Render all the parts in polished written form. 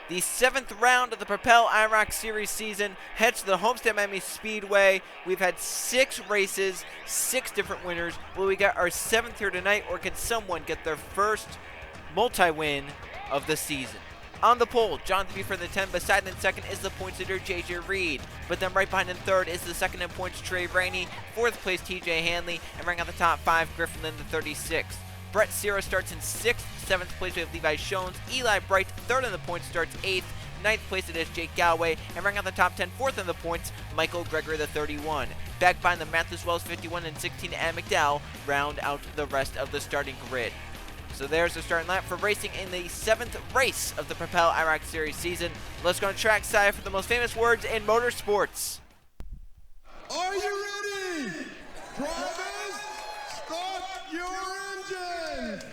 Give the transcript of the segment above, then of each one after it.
The 7th round of the Propel IROC Series season heads to the Homestead Miami Speedway. We've had 6 races, 6 different winners. Will we get our 7th here tonight, or can someone get their first multi-win of the season? On the pole, Jonathan Buford in the 10. Beside him in second is the points leader, JJ Reed. But then right behind in third is the second in points, Trey Rainey. 4th place, TJ Hanley. And running out the top 5, Griffin Lynn, the 36th. Brett Sierra starts in 6th. 7th place, we have Levi Shones. Eli Bright, 3rd in the points, starts 8th. 9th place, it is Jake Galloway. And running out the top 10, 4th in the points, Michael Gregory, the 31. Back behind the Mathis Wells, 51 and 16, and McDowell round out the rest of the starting grid. So there's the starting lineup for racing in the 7th race of the Propel IROC Series season. Let's go on track side for the most famous words in motorsports. Are you ready? Drivers, start your engine!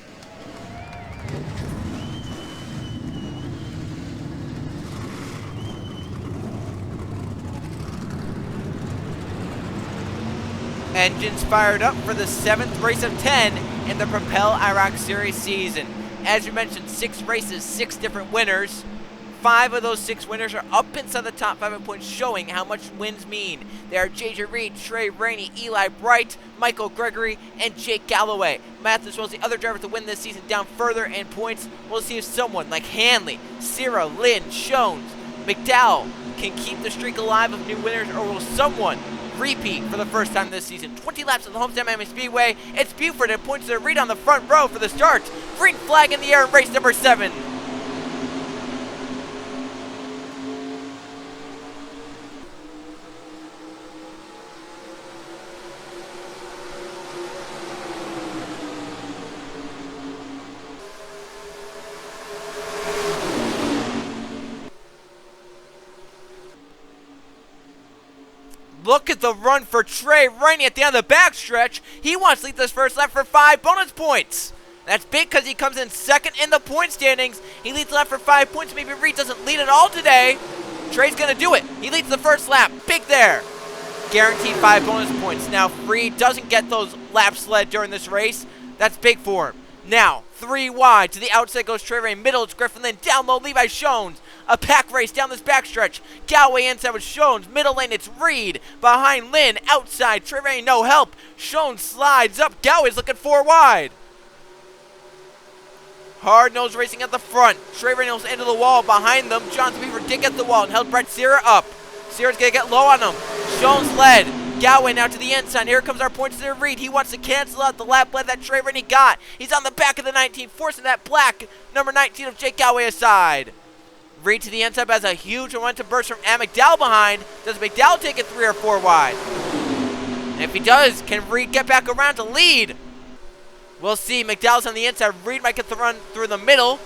Engines fired up for the 7th race of 10 in the Propel IROC Series season. As you mentioned, 6 races, 6 different winners. 5 of those 6 winners are up inside the top 5 in points, showing how much wins mean. They are JJ Reed, Trey Rainey, Eli Bright, Michael Gregory, and Jake Galloway. Mathis Wells, the other driver to win this season, down further in points. We'll see if someone like Hanley, Sierra, Lynn, Shones, McDowell can keep the streak alive of new winners, or will someone repeat for the first time this season. 20 laps of the Homestead Miami Speedway. It's Buford and points to Reed on the front row for the start. Green flag in the air in race number 7. Look at the run for Trey Rainey at the end of the backstretch. He wants to lead this first lap for 5 bonus points. That's big because he comes in 2nd in the point standings. He leads the lap for 5 points. Maybe Reed doesn't lead at all today. Trey's going to do it. He leads the first lap. Big there. Guaranteed 5 bonus points. Now, if Reed doesn't get those laps led during this race, that's big for him. Now, 3 wide. To the outside goes Trey Rainey. Middle, it's Griffin Lynn. Down low, Levi Shones. A pack race down this backstretch. Galloway inside with Shones. Middle lane, it's Reed. Behind Lynn. Outside, Trey Rainey, no help. Shones slides up. Galloway's looking 4 wide. Hard nose racing at the front. Trey Rainey almost into the wall. Behind them, Jonathan Buford did get the wall and held Brett Sierra up. Sierra's going to get low on him. Shones led. Galloway now to the inside. Here comes our points to the Reed. He wants to cancel out the lap lead that Trey Rainey got. He's on the back of the 19, forcing that black number 19 of Jake Galloway aside. Reed to the inside has a huge momentum burst from McDowell behind. Does McDowell take it 3 or 4 wide? And if he does, can Reed get back around to lead? We'll see. McDowell's on the inside. Reed might get the run through the middle.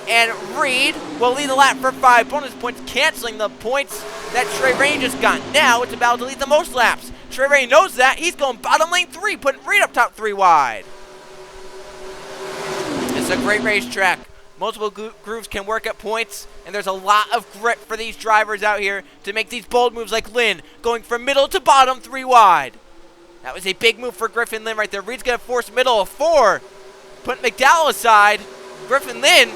And Reed will lead the lap for 5 bonus points, canceling the points that Trey Rainey just got. Now it's about to lead the most laps. Trey Rainey knows that. He's going bottom lane 3, putting Reed up top 3 wide. It's a great racetrack. Multiple grooves can work at points, and there's a lot of grit for these drivers out here to make these bold moves like Lynn, going from middle to bottom 3 wide. That was a big move for Griffin Lynn right there. Reed's going to force middle of 4. Put McDowell aside. Griffin Lynn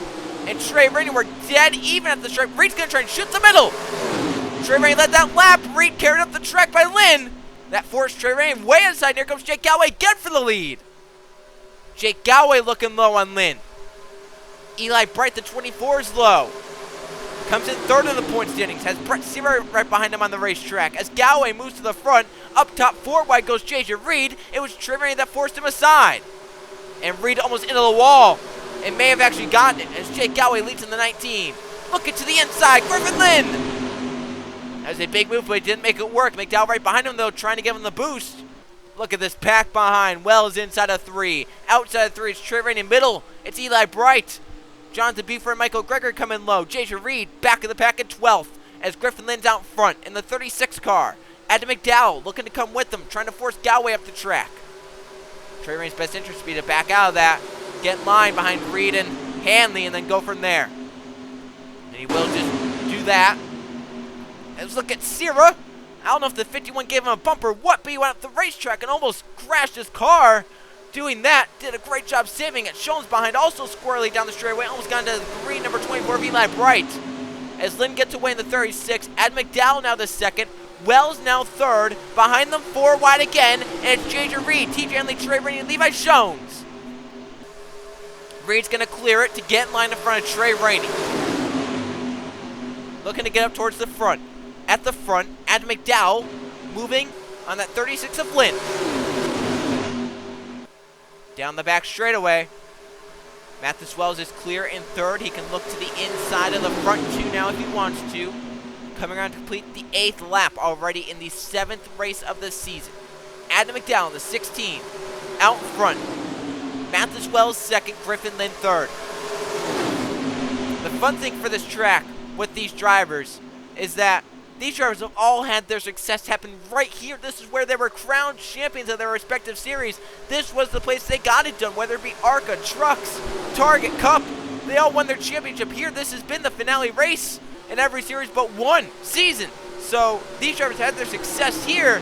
and Trey Rainey were dead even at the stripe. Reed's going to try and shoot the middle. Trey Rainey led that lap. Reed carried up the track by Lynn. That forced Trey Rainey way inside. Here comes Jake Galloway again for the lead. Jake Galloway looking low on Lynn. Eli Bright, the 24, is low. Comes in 3rd in the point standings. Has Brett Sierra right behind him on the racetrack. As Galloway moves to the front, up top 4 wide goes JJ Reed. It was Trey Rainey that forced him aside. And Reed almost into the wall. It may have actually gotten it as Jake Galloway leads in the 19. Looking to the inside, Griffin Lynn. That was a big move, but he didn't make it work. McDowell right behind him, though, trying to give him the boost. Look at this pack behind. Wells inside of 3. Outside of 3, it's Trey Rainey. Middle, it's Eli Bright. Jonathan Buford and Michael Gregory come in low. JJ Reed back of the pack at 12th as Griffin Lynn's out front in the 36 car. Adam McDowell looking to come with them, trying to force Galloway up the track. Trey Rainey's best interest would be to back out of that, get in line behind Reed and Hanley, and then go from there. And he will just do that. Let's look at Sierra. I don't know if the 51 gave him a bump or what, but he went up the racetrack and almost crashed his car. doing that, did a great job saving it. Schoen's behind, also squarely down the straightaway, almost got into the green, number 24, Eli Bright. As Lynn gets away in the 36, Ad McDowell now the second, Wells now third, behind them 4 wide again, and it's J.J. Reed, TJ Henley, Trey Rainey, and Levi Schoens. Reed's going to clear it to get in line in front of Trey Rainey. Looking to get up towards the front. At the front, Ad McDowell moving on that 36 of Lynn. Down the back straightaway. Mathis Wells is clear in third. He can look to the inside of the front two now if he wants to. Coming around to complete the 8th lap already in the 7th race of the season. Adam McDowell in the 16. Out front. Mathis Wells second, Griffin Lynn third. The fun thing for this track with these drivers is that these drivers have all had their success happen right here. This is where they were crowned champions of their respective series. This was the place they got it done, whether it be ARCA, Trucks, Target, Cup. They all won their championship here. This has been the finale race in every series but one season. So these drivers had their success here,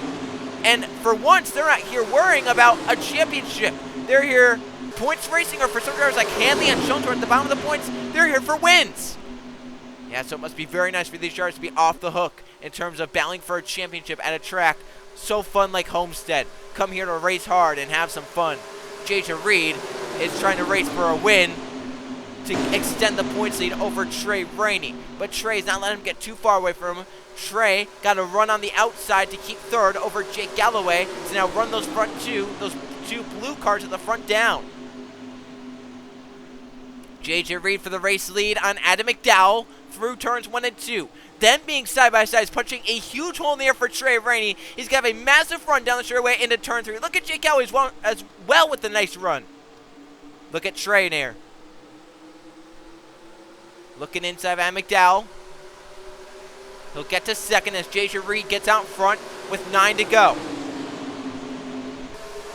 and for once, they're not here worrying about a championship. They're here points racing, or for some drivers like Hanley and Schoen at the bottom of the points, they're here for wins. Yeah, so it must be very nice for these drivers to be off the hook in terms of battling for a championship at a track so fun like Homestead. Come here to race hard and have some fun. J.J. Reed is trying to race for a win to extend the points lead over Trey Rainey. But Trey's not letting him get too far away from him. Trey got to run on the outside to keep third over Jake Galloway to now run those those two blue cars at the front down. J.J. Reed for the race lead on Adam McDowell through turns 1 and 2. Then being side by side is punching a huge hole in the air for Trey Rainey. He's got a massive run down the straightaway into turn 3. Look at Jake Galloway as well with the nice run. Look at Trey there. Looking inside of Adam McDowell. He'll get to second as J.J. Reed gets out front with 9 to go.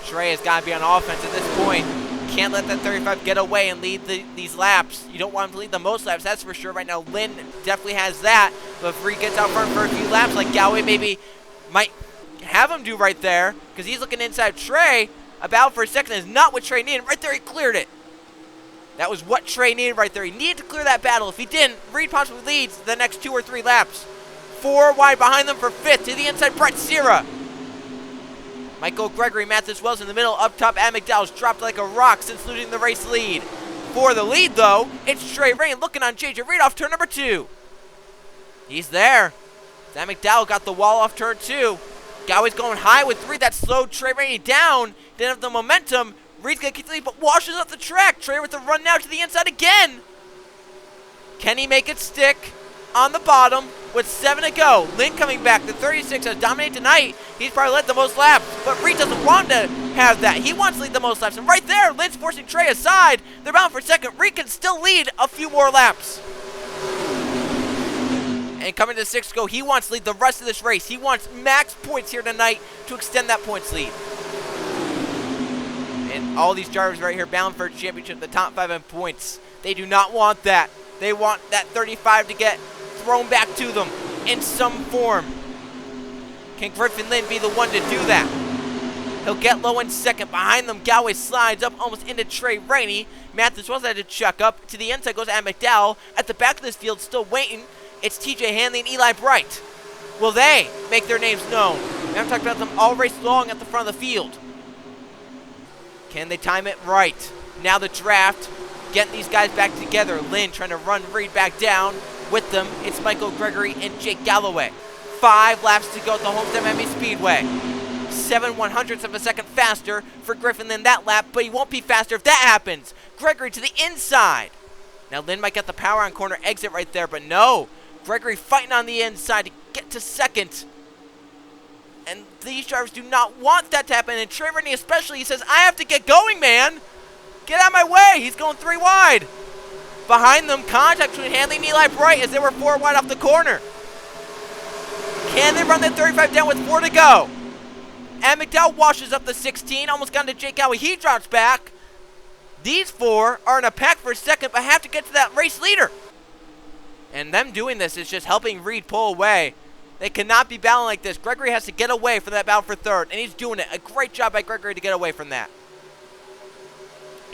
Trey has got to be on offense at this point. Can't let that 35 get away and lead these laps. You don't want him to lead the most laps, that's for sure. Right now, Lynn definitely has that. But if Reed gets out front for a few laps, like Galloway maybe might have him do right there, because he's looking inside Trey. A battle for a second is not what Trey needed. Right there, he cleared it. That was what Trey needed right there. He needed to clear that battle. If he didn't, Reed possibly leads the next 2 or 3 laps. 4 wide behind them for 5th. To the inside, Brett Sierra. Michael Gregory, Mathis Wells in the middle. Up top, Adam McDowell's dropped like a rock since losing the race lead. For the lead, though, it's Trey Rainey looking on J.J. Reed off turn number 2. He's there. Adam McDowell got the wall off turn 2. Galloway's going high with 3. That slowed Trey Rainey down. Didn't have the momentum. Reed's going to keep the lead, but washes up the track. Trey with the run now to the inside again. Can he make it stick on the bottom with 7 to go? Lynn coming back. The 36 has dominated tonight. He's probably led the most laps, but Reed doesn't want to have that. He wants to lead the most laps, and right there, Lynn's forcing Trey aside. They're bound for second. Reed can still lead a few more laps. And coming to 6 to go, he wants to lead the rest of this race. He wants max points here tonight to extend that points lead. And all these drivers right here bound for a championship, the top 5 in points. They do not want that. They want that 35 to get thrown back to them in some form. Can Griffin Lynn be the one to do that? He'll get low in second. Behind them, Galloway slides up almost into Trey Rainey. Mathis Wells had to check up. To the inside goes Adam McDowell. At the back of this field, still waiting, it's TJ Hanley and Eli Bright. Will they make their names known? I'm talking about them all race long at the front of the field. Can they time it right? Now the draft, getting these guys back together. Lynn trying to run Reed back down. With them, it's Michael Gregory and Jake Galloway. 5 laps to go at the Homestead Miami Speedway. 7/100ths of a second faster for Griffin Lynn that lap, but he won't be faster if that happens. Gregory to the inside. Now Lynn might get the power on corner exit right there, but no. Gregory fighting on the inside to get to second. And these drivers do not want that to happen. And Trey Rainey especially, he says, I have to get going, man. Get out of my way. He's going 3 wide. Behind them, contact between Hanley and Eli Bright as they were 4 wide off the corner. Can they run that 35 down with 4 to go? And McDowell washes up the 16. Almost got into Jake Galloway. He drops back. These 4 are in a pack for a second, but have to get to that race leader. And them doing this is just helping Reed pull away. They cannot be battling like this. Gregory has to get away from that battle for third, and he's doing it. A great job by Gregory to get away from that.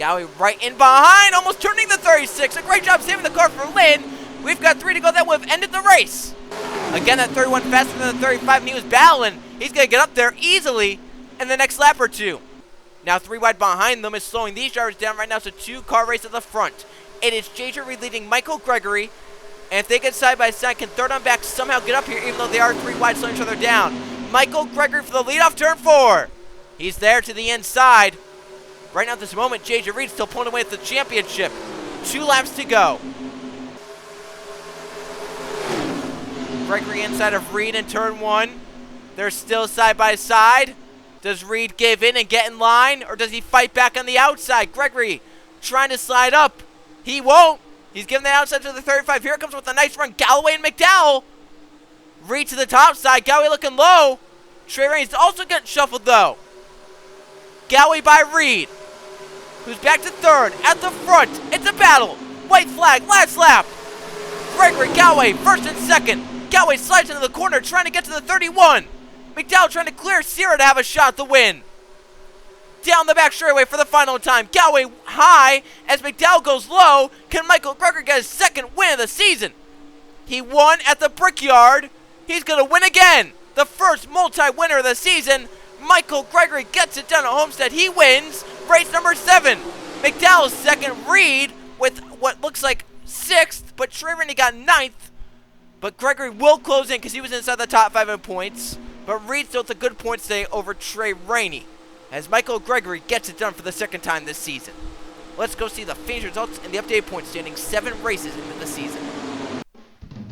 Gowie right in behind, almost turning the 36. A great job saving the car for Lynn. We've got 3 to go. That would have ended the race. Again, that 31 faster than the 35, and he was battling. He's going to get up there easily in the next lap or two. Now 3 wide behind them is slowing these drivers down right now. It's a 2-car race at the front. It is J.J. Reed leading Michael Gregory. And if they get side by side, can third on back somehow get up here, even though they are 3 wide, slowing each other down. Michael Gregory for the lead off turn 4. He's there to the inside. Right now at this moment, J.J. Reed still pulling away at the championship. 2 laps to go. Gregory inside of Reed in turn 1. They're still side by side. Does Reed give in and get in line, or does he fight back on the outside? Gregory trying to slide up. He won't. He's giving the outside to the 35. Here it comes with a nice run. Galloway and McDowell. Reed to the top side. Galloway looking low. Trey Rainey's also getting shuffled, though. Galloway by Reed, who's back to third. At the front, it's a battle. White flag, last lap. Gregory, Galloway, first and second. Galloway slides into the corner, trying to get to the 31. McDowell trying to clear Sierra to have a shot at the win. Down the back straightaway for the final time. Galloway high as McDowell goes low. Can Michael Gregory get his second win of the season? He won at the Brickyard. He's going to win again. The first multi-winner of the season. Michael Gregory gets it done at Homestead. He wins race number 7. McDowell's second. Reed with what looks like 6th, but Trey Rainey got 9th. But Gregory will close in because he was inside the top 5 in points. But Reed still with a good points today over Trey Rainey, as Michael Gregory gets it done for the second time this season. Let's go see the finish results and the updated point standing 7 races into the season.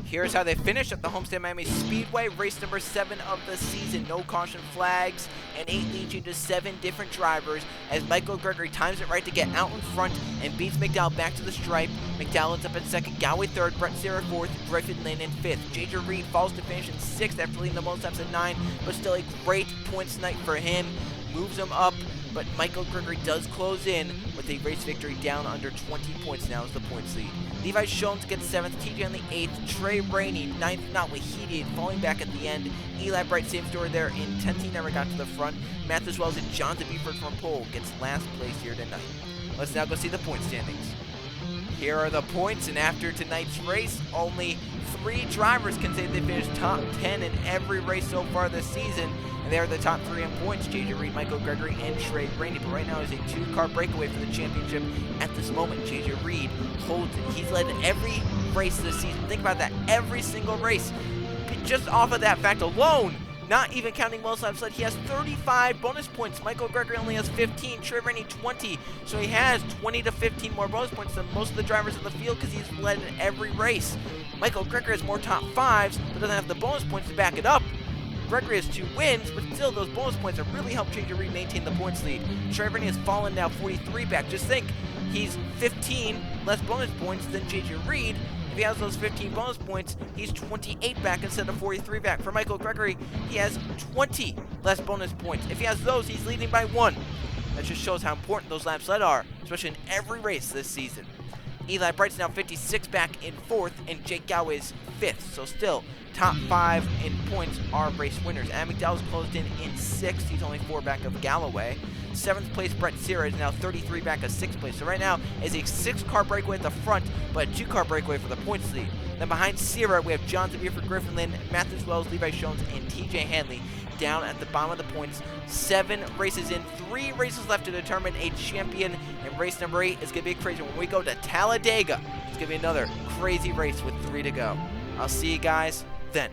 Here's how they finished at the Homestead Miami Speedway, race number 7 of the season. No caution flags, and 8 leads you to 7 different drivers, as Michael Gregory times it right to get out in front and beats McDowell back to the stripe. McDowell ends up in second, Galloway third, Brett Sierra fourth, Griffin Lynn in fifth. J.J. Reed falls to finish in 6th after leading the most laps at 9, but still a great points night for him. Moves him up, but Michael Gregory does close in with a race victory down under 20 points now as the points lead. Levi Shones gets 7th, TJ on the 8th, Trey Rainey 9th, not what he did, falling back at the end. Eli Bright, same story there in 10th, he never got to the front. Matt as well as John DeBeeford from pole gets last place here tonight. Let's now go see the point standings. Here are the points, and after tonight's race, only 3 drivers can say they finished top 10 in every race so far this season. And they are the top 3 in points, J.J. Reed, Michael Gregory, and Trey Rainey. But right now is a 2-car breakaway for the championship. At this moment, J.J. Reed holds it. He's led every race this season. Think about that. Every single race. Just off of that fact alone, not even counting most laps led, he has 35 bonus points. Michael Gregory only has 15, Trey Rainey 20. So he has 20 to 15 more bonus points than most of the drivers in the field because he's led in every race. Michael Gregory has more top 5s, but doesn't have the bonus points to back it up. Gregory has 2 wins, but still those bonus points have really helped J.J. Reed maintain the points lead. Trey Rainey has fallen now 43 back. Just think, he's 15 less bonus points than J.J. Reed. If he has those 15 bonus points, he's 28 back instead of 43 back. For Michael Gregory, he has 20 less bonus points. If he has those, he's leading by 1. That just shows how important those laps led are, especially in every race this season. Eli Bright's now 56 back in 4th, and Jake Galloway's 5th. So still, top 5 in points are race winners. Adam McDowell's closed in 6th. He's only 4 back of Galloway. 7th place, Brett Sierra is now 33 back of 6th place. So right now is a 6-car breakaway at the front, but a 2-car breakaway for the points lead. Then behind Sierra, we have John DeBeeford, Griffin Lynn, Matthews Wells, Levi Shones, and TJ Hanley down at the bottom of the points. 7 races in, 3 races left to determine a champion, and race number 8 is going to be crazy. When we go to Talladega, it's going to be another crazy race with 3 to go. I'll see you guys then.